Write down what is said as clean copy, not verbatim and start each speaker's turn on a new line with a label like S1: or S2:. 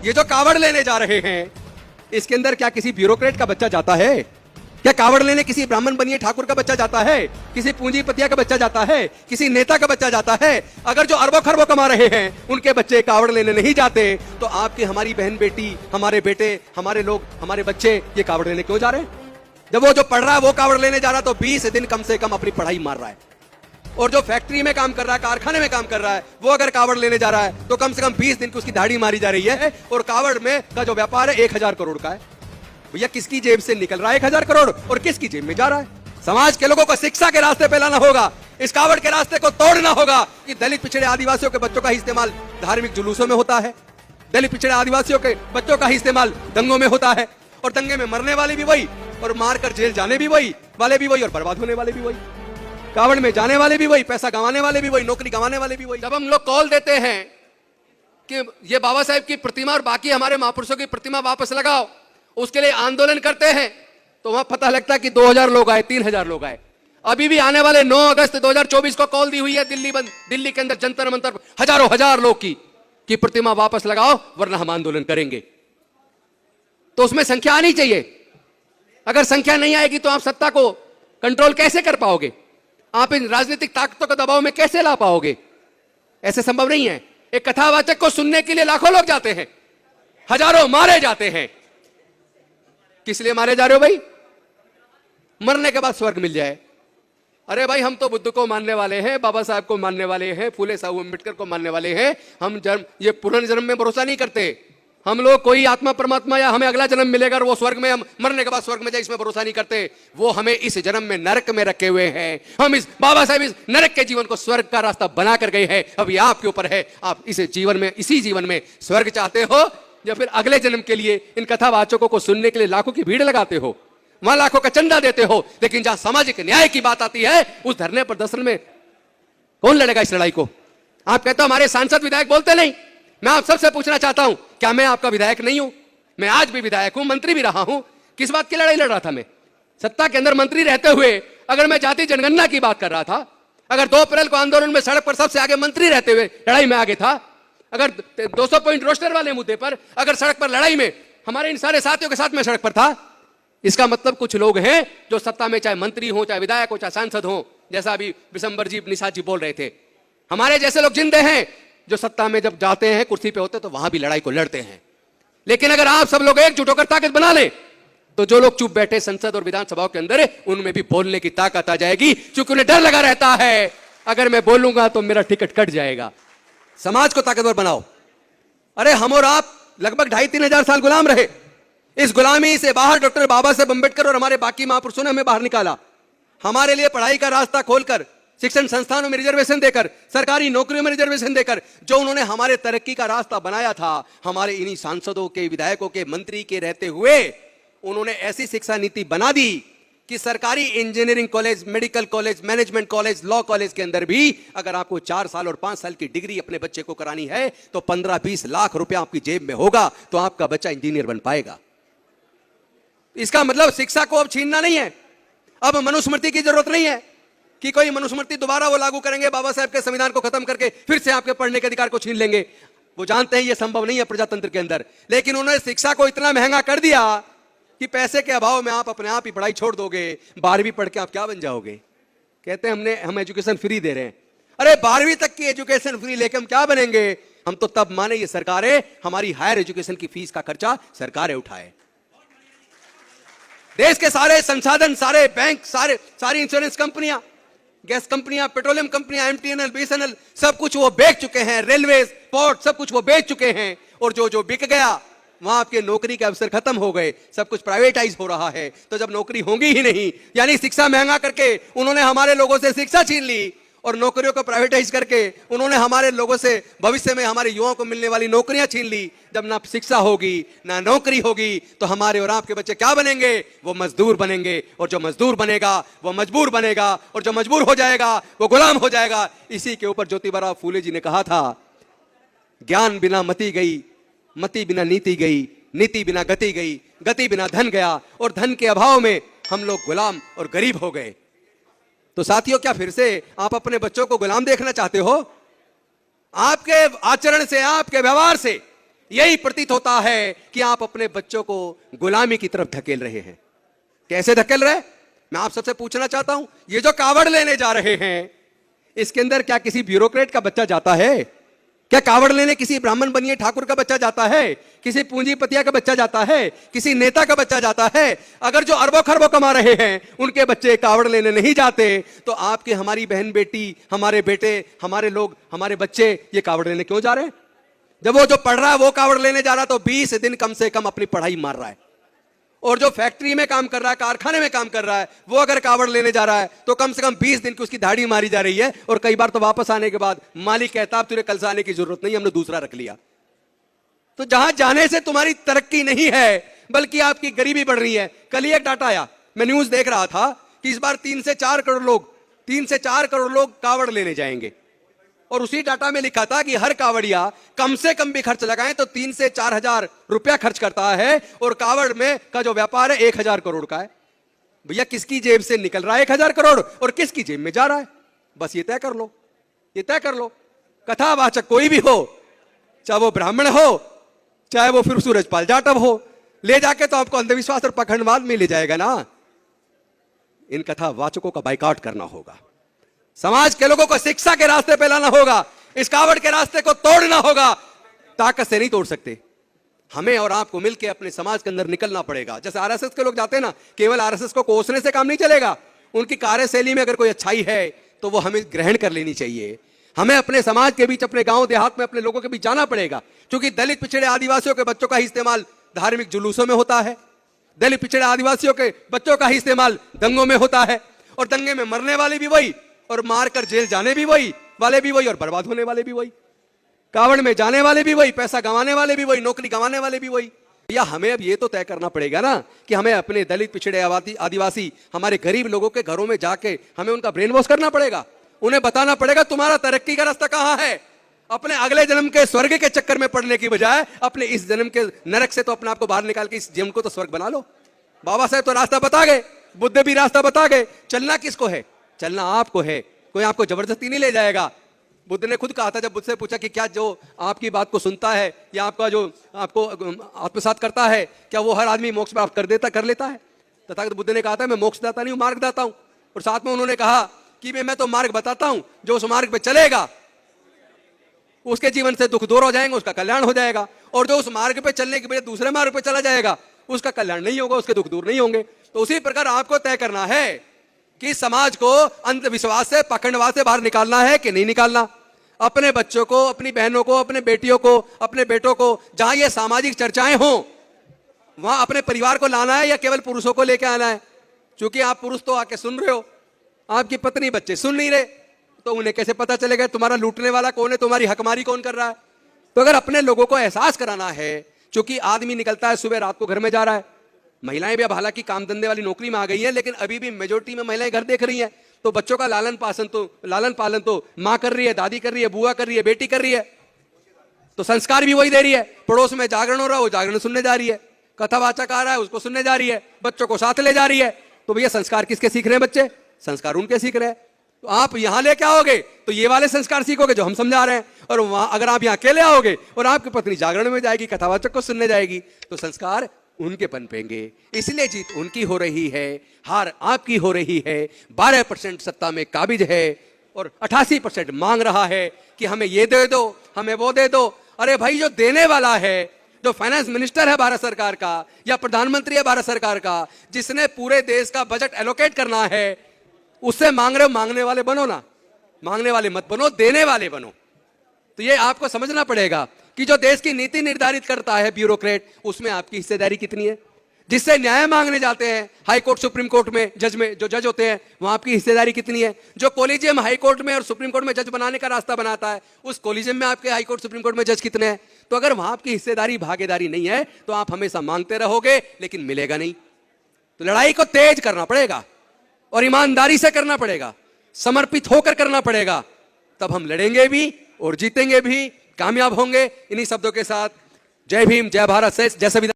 S1: ये जो कावड़ लेने जा रहे हैं, इसके अंदर क्या किसी ब्यूरोक्रेट का बच्चा जाता है? क्या कावड़ लेने किसी ब्राह्मण बनिए ठाकुर का बच्चा जाता है? किसी पूंजीपतिया का बच्चा जाता है? किसी नेता का बच्चा जाता है? अगर जो अरबों खरबों कमा रहे हैं उनके बच्चे कावड़ लेने नहीं जाते, तो आपकी हमारी बहन बेटी, हमारे बेटे, हमारे लोग, हमारे बच्चे ये कावड़ लेने क्यों जा रहे हैं? जब वो जो पढ़ रहा है वो कावड़ लेने जा रहा है, तो 20 दिन कम से कम अपनी पढ़ाई मार रहा है। और जो फैक्ट्री में काम कर रहा है, कारखाने में काम कर रहा है, वो अगर कावड़ लेने जा रहा है तो कम से कम 20 दिन की उसकी दाढ़ी मारी जा रही है। और कावड़ में का जो व्यापार है 1000 करोड़ का है। भैया किसकी जेब से निकल रहा है 1000 करोड़ और किसकी जेब में जा रहा है? समाज के लोगों को शिक्षा के रास्ते पे लाना होगा, इस कावड़ के रास्ते को तोड़ना होगा कि दलित पिछड़े आदिवासियों के बच्चों का ही इस्तेमाल धार्मिक जुलूसों में होता है, दलित पिछड़े आदिवासियों के बच्चों का ही इस्तेमाल दंगों में होता है, और दंगे में मरने वाले भी वही, और मारकर जेल जाने भी वही वाले भी वही, और बर्बाद होने वाले भी वही, कावड़ में जाने वाले भी वही, पैसा गंवाने वाले भी वही, नौकरी गंवाने वाले भी वही। जब हम लोग कॉल देते हैं कि ये बाबा साहेब की प्रतिमा और बाकी हमारे महापुरुषों की प्रतिमा वापस लगाओ, उसके लिए आंदोलन करते हैं, तो वहां पता लगता है कि 2000 लोग आए, 3000 लोग आए। अभी भी आने वाले 9 अगस्त 2024 को कॉल दी हुई है दिल्ली के अंदर जंतर मंतर हजार लोग की प्रतिमा वापस लगाओ वरना हम आंदोलन करेंगे। तो उसमें संख्या आनी चाहिए। अगर संख्या नहीं आएगी तो आप सत्ता को कंट्रोल कैसे कर पाओगे? आप इन राजनीतिक ताकतों के दबाव में कैसे ला पाओगे? ऐसे संभव नहीं है। एक कथावाचक को सुनने के लिए लाखों लोग जाते हैं, हजारों मारे जाते हैं। किस लिए मारे जा रहे हो भाई? मरने के बाद स्वर्ग मिल जाए। अरे भाई हम तो बुद्ध को मानने वाले हैं, बाबा साहब को मानने वाले हैं, फूले साहब अम्बेडकर को मानने वाले हैं। हम ये पुनर्जन्म में भरोसा नहीं करते। हम लोग कोई आत्मा परमात्मा या हमें अगला जन्म मिलेगा और वो स्वर्ग में, हम मरने के बाद स्वर्ग में जाए, इसमें भरोसा नहीं करते। वो हमें इस जन्म में नरक में रखे हुए हैं। हम इस बाबा साहब इस नरक के जीवन को स्वर्ग का रास्ता बना कर गए हैं। अब ये आपके ऊपर है, आप इसी जीवन में स्वर्ग चाहते हो या फिर अगले जन्म के लिए इन कथावाचकों को सुनने के लिए लाखों की भीड़ लगाते हो, वहां लाखों का चंदा देते हो। लेकिन जहां सामाजिक न्याय की बात आती है उस धरने पर दर्शन में कौन लड़ेगा इस लड़ाई को? आप कहते हो हमारे सांसद विधायक बोलते नहीं। मैं आप सबसे पूछना चाहता हूं, क्या मैं आपका विधायक नहीं हूं? मैं आज भी विधायक हूं, मंत्री भी रहा हूं। किस बात की लड़ाई लड़ रहा था मैं? सत्ता के अंदर मंत्री रहते हुए अगर मैं जाति जनगणना की बात कर रहा था, अगर 2 अप्रैल को आंदोलन में सड़क पर सबसे आगे मंत्री रहते हुए लड़ाई में आगे था, अगर 200 पॉइंट रोस्टर वाले मुद्दे पर अगर सड़क पर लड़ाई में हमारे इन सारे साथियों के साथ में सड़क पर था, इसका मतलब कुछ लोग हैं जो सत्ता में चाहे मंत्री हो, चाहे विधायक हो, चाहे सांसद हो, जैसा अभी विशंबर जी निषाद जी बोल रहे थे, हमारे जैसे लोग जिंदे हैं जो सत्ता में जब जाते हैं, कुर्सी पे होते तो वहां भी लड़ाई को लड़ते हैं। लेकिन अगर आप सब लोग एकजुट होकर ताकत बना ले तो जो लोग चुप बैठे संसद और विधानसभाओं के अंदर उनमें भी बोलने की ताकत आ जाएगी, क्योंकि उन्हें डर लगा रहता है अगर मैं बोलूंगा तो मेरा टिकट कट जाएगा। समाज को ताकतवर बनाओ। अरे हम और आप लगभग 2,500-3 हजार साल गुलाम रहे। इस गुलामी से बाहर डॉक्टर बाबा साहेब अम्बेडकर और हमारे बाकी महापुरुषों ने हमें बाहर निकाला। हमारे लिए पढ़ाई का रास्ता खोलकर, शिक्षण संस्थानों में रिजर्वेशन देकर, सरकारी नौकरियों में रिजर्वेशन देकर जो उन्होंने हमारे तरक्की का रास्ता बनाया था, हमारे इन्हीं सांसदों के, विधायकों के, मंत्री के रहते हुए उन्होंने ऐसी शिक्षा नीति बना दी कि सरकारी engineering college, medical college, management college, law college के अंदर भी अगर आपको 4 साल और 5 साल की डिग्री अपने बच्चे को करानी है तो 15-20 लाख रुपया आपकी जेब में होगा तो आपका बच्चा इंजीनियर बन पाएगा। इसका मतलब शिक्षा को अब छीनना नहीं है। अब मनुस्मृति की जरूरत नहीं है कि कोई मनुस्मृति दोबारा वो लागू करेंगे, बाबा साहेब के संविधान को खत्म करके फिर से आपके पढ़ने के अधिकार को छीन लेंगे। वो जानते हैं ये संभव नहीं है प्रजातंत्र के अंदर, लेकिन उन्होंने शिक्षा को इतना महंगा कर दिया कि पैसे के अभाव में आप अपने आप ही पढ़ाई छोड़ दोगे। 12वीं पढ़ के आप क्या बन जाओगे? कहते हैं हम एजुकेशन फ्री दे रहे हैं। अरे 12वीं तक की एजुकेशन फ्री लेके हम क्या बनेंगे? हम तो तब माने ये सरकारें हमारी हायर एजुकेशन की फीस का खर्चा सरकारें उठाए। देश के सारे संसाधन, सारे बैंक, सारी इंश्योरेंस कंपनियां, गैस कंपनियां, पेट्रोलियम कंपनियां, MTNL, BSNL सब कुछ वो बेच चुके हैं। रेलवे, पोर्ट सब कुछ वो बेच चुके हैं। और जो बिक गया वहां आपके नौकरी के अवसर खत्म हो गए, सब कुछ प्राइवेटाइज हो रहा है। तो जब नौकरी होगी ही नहीं, यानी शिक्षा महंगा करके उन्होंने हमारे लोगों से शिक्षा छीन ली और नौकरियों को प्राइवेटाइज करके उन्होंने हमारे लोगों से भविष्य में हमारे युवाओं को मिलने वाली नौकरियां छीन ली। जब ना शिक्षा होगी ना नौकरी होगी तो हमारे और आपके बच्चे क्या बनेंगे? वो मजदूर बनेंगे। और जो मजदूर बनेगा वो मजबूर बनेगा, और जो मजबूर हो जाएगा वो गुलाम हो जाएगा। इसी के ऊपर ज्योतिबा फूले जी ने कहा था, ज्ञान बिना मति गई, मति बिना नीति गई, नीति बिना गति गई, गति बिना धन गया, और धन के अभाव में हम लोग गुलाम और गरीब हो गए। तो साथियों, क्या फिर से आप अपने बच्चों को गुलाम देखना चाहते हो? आपके आचरण से, आपके व्यवहार से यही प्रतीत होता है कि आप अपने बच्चों को गुलामी की तरफ धकेल रहे हैं। कैसे धकेल रहे? मैं आप सबसे पूछना चाहता हूं, ये जो कावड़ लेने जा रहे हैं, इसके अंदर क्या किसी ब्यूरोक्रेट का बच्चा जाता है? क्या कावड़ लेने किसी ब्राह्मण बनिए ठाकुर का बच्चा जाता है? किसी पूंजीपतिया का बच्चा जाता है? किसी नेता का बच्चा जाता है? अगर जो अरबों खरबों कमा रहे हैं उनके बच्चे कावड़ लेने नहीं जाते, तो आपके, हमारी बहन बेटी, हमारे बेटे, हमारे लोग, हमारे बच्चे ये कावड़ लेने क्यों जा रहे हैं? जब वो जो पढ़ रहा है वो कावड़ लेने जा रहा है तो 20 दिन कम से कम अपनी पढ़ाई मार रहा है, और जो फैक्ट्री में काम कर रहा है, कारखाने में काम कर रहा है, वो अगर कावड़ लेने जा रहा है तो कम से कम 20 दिन की उसकी दाढ़ी मारी जा रही है, और कई बार तो वापस आने के बाद मालिक कहता अब तुझे कल से आने की जरूरत नहीं, हमने दूसरा रख लिया। तो जहां जाने से तुम्हारी तरक्की नहीं है बल्कि आपकी गरीबी बढ़ रही है। कल ही एक डाटा आया, मैं न्यूज देख रहा था कि इस बार 3 से 4 करोड़ लोग कावड़ लेने जाएंगे, और उसी डाटा में लिखा था कि हर कावड़िया कम से कम भी खर्च लगाएं तो 3 से 4 हजार रुपया खर्च करता है, और कावड़ में का जो व्यापार है 1000 करोड़ का है। भैया किसकी जेब से निकल रहा है 1000 करोड़ और किसकी जेब में जा रहा है? बस ये तय कर लो, ये तय कर लो। कथावाचक कोई भी हो, चाहे वो ब्राह्मण हो, चाहे वो फिर सूरजपाल जाटव हो, ले जाके तो आपको अंधविश्वास और पखंडवाद में ले जाएगा ना। इन कथावाचकों का बाइकआउट करना होगा, समाज के लोगों को शिक्षा के रास्ते पे लाना होगा, इस कावड़ के रास्ते को तोड़ना होगा। ताकत से नहीं तोड़ सकते, हमें और आपको मिलकर अपने समाज के अंदर निकलना पड़ेगा। जैसे आरएसएस के लोग जाते हैं ना, केवल आरएसएस को कोसने से काम नहीं चलेगा, उनकी कार्यशैली में अगर कोई अच्छाई है तो वो हमें ग्रहण कर लेनी चाहिए। हमें अपने समाज के बीच, अपने गांव देहात में अपने लोगों के बीच जाना पड़ेगा, क्योंकि दलित पिछड़े आदिवासियों के बच्चों का ही इस्तेमाल धार्मिक जुलूसों में होता है, दलित पिछड़े आदिवासियों के बच्चों का ही इस्तेमाल दंगों में होता है, और दंगे में मरने वाले भी वही, और मारकर जेल जाने भी वही वाले भी वही, और बर्बाद होने वाले भी वही, कावड़ में जाने वाले भी वही, पैसा गंवाने वाले भी वही, नौकरी गंवाने वाले भी वही। या हमें अब ये तो तय करना पड़ेगा ना कि हमें अपने दलित पिछड़े आदिवासी, हमारे गरीब लोगों के घरों में जाके हमें उनका ब्रेन वॉश करना पड़ेगा, उन्हें बताना पड़ेगा तुम्हारा तरक्की का रास्ता कहां है। अपने अगले जन्म के स्वर्ग के चक्कर में पड़ने की बजाय अपने इस जन्म के नरक से तो अपने आप को बाहर निकाल के इस जन्म को तो स्वर्ग बना लो। बाबा साहेब तो रास्ता बता गए, बुद्ध भी रास्ता बता गए, चलना किसको है? चलना आपको है, कोई आपको जबरदस्ती नहीं ले जाएगा। बुद्ध ने खुद कहा था, जब बुद्ध से पूछा कि क्या जो आपकी बात को सुनता है या आपका जो आपको आत्मसात करता है, क्या वो हर आदमी मोक्ष प्राप्त कर लेता है? तथागत बुद्ध ने कहा था मैं मोक्षदाता नहीं हूं, मार्गदाता हूं। और साथ में उन्होंने कहा कि मैं तो मार्ग बताता हूं, जो उस मार्ग पे चलेगा उसके जीवन से दुख दूर हो जाएंगे, उसका कल्याण हो जाएगा, और जो उस मार्ग पे चलने के बजाय दूसरे मार्ग पे चला जाएगा उसका कल्याण नहीं होगा, उसके दुख दूर नहीं होंगे। तो उसी प्रकार आपको तय करना है कि समाज को अंधविश्वास से, पखंडवाद से बाहर निकालना है कि नहीं निकालना। अपने बच्चों को, अपनी बहनों को, अपने बेटियों को, अपने बेटों को, जहां ये सामाजिक चर्चाएं हों वहां अपने परिवार को लाना है या केवल पुरुषों को लेकर आना है? क्योंकि आप पुरुष तो आके सुन रहे हो, आपकी पत्नी बच्चे सुन नहीं रहे, तो उन्हें कैसे पता चलेगा तुम्हारा लूटने वाला कौन है, तुम्हारी हकमारी कौन कर रहा है? तो अगर अपने लोगों को एहसास कराना है, क्योंकि आदमी निकलता है सुबह, रात को घर में जा रहा है, महिलाएं भी अब हालांकि काम धंधे वाली नौकरी में आ गई हैं, लेकिन अभी भी मेजोरिटी में महिलाएं घर देख रही हैं, तो बच्चों का लालन पालन तो माँ कर रही है, दादी कर रही है, बुआ कर रही है, बेटी कर रही है, तो संस्कार भी वही दे रही है। पड़ोस में जागरण हो रहा है, वो जागरण सुनने जा रही है, कथावाचक आ रहा है उसको सुनने जा रही है, बच्चों को साथ ले जा रही है। तो भैया संस्कार किसके सीख रहे हैं बच्चे? संस्कार उनके सीख रहे हैं। तो आप यहां लेके आओगे तो ये वाले संस्कार सीखोगे जो हम समझा रहे हैं, और वहां अगर आप यहां अकेले आओगे और आपकी पत्नी जागरण में जाएगी, कथावाचक को सुनने जाएगी, तो संस्कार उनके पनपेंगे। इसलिए जीत उनकी हो रही है, हार आपकी हो रही है। 12% सत्ता में काबिज है और 88% मांग रहा है कि हमें ये दे दो, हमें वो दे दो। अरे भाई, जो देने वाला है, जो फाइनेंस मिनिस्टर है भारत सरकार का या प्रधानमंत्री है भारत सरकार का, जिसने पूरे देश का बजट एलोकेट करना है, उससे मांग रहे हो, मांगने वाले बनो ना, मांगने वाले मत बनो, देने वाले बनो। तो ये आपको समझना पड़ेगा कि जो देश की नीति निर्धारित करता है ब्यूरोक्रेट, उसमें आपकी हिस्सेदारी कितनी है। जिससे न्याय मांगने जाते हैं हाई कोर्ट, सुप्रीम कोर्ट में जो जज होते हैं, वहां आपकी हिस्सेदारी कितनी है। जो कॉलेजियम हाई कोर्ट में और सुप्रीम कोर्ट में जज बनाने का रास्ता बनाता है, उस कॉलेजियम में आपके हाई कोर्ट, सुप्रीम कोर्ट में जज कितने हैं? तो अगर वहां आपकी हिस्सेदारी, भागीदारी नहीं है, तो आप हमेशा मांगते रहोगे लेकिन मिलेगा नहीं। तो लड़ाई को तेज करना पड़ेगा और ईमानदारी से करना पड़ेगा, समर्पित होकर करना पड़ेगा, तब हम लड़ेंगे भी और जीतेंगे भी, कामयाब होंगे। इन्हीं शब्दों के साथ जय भीम, जय भारत, जय संविधान।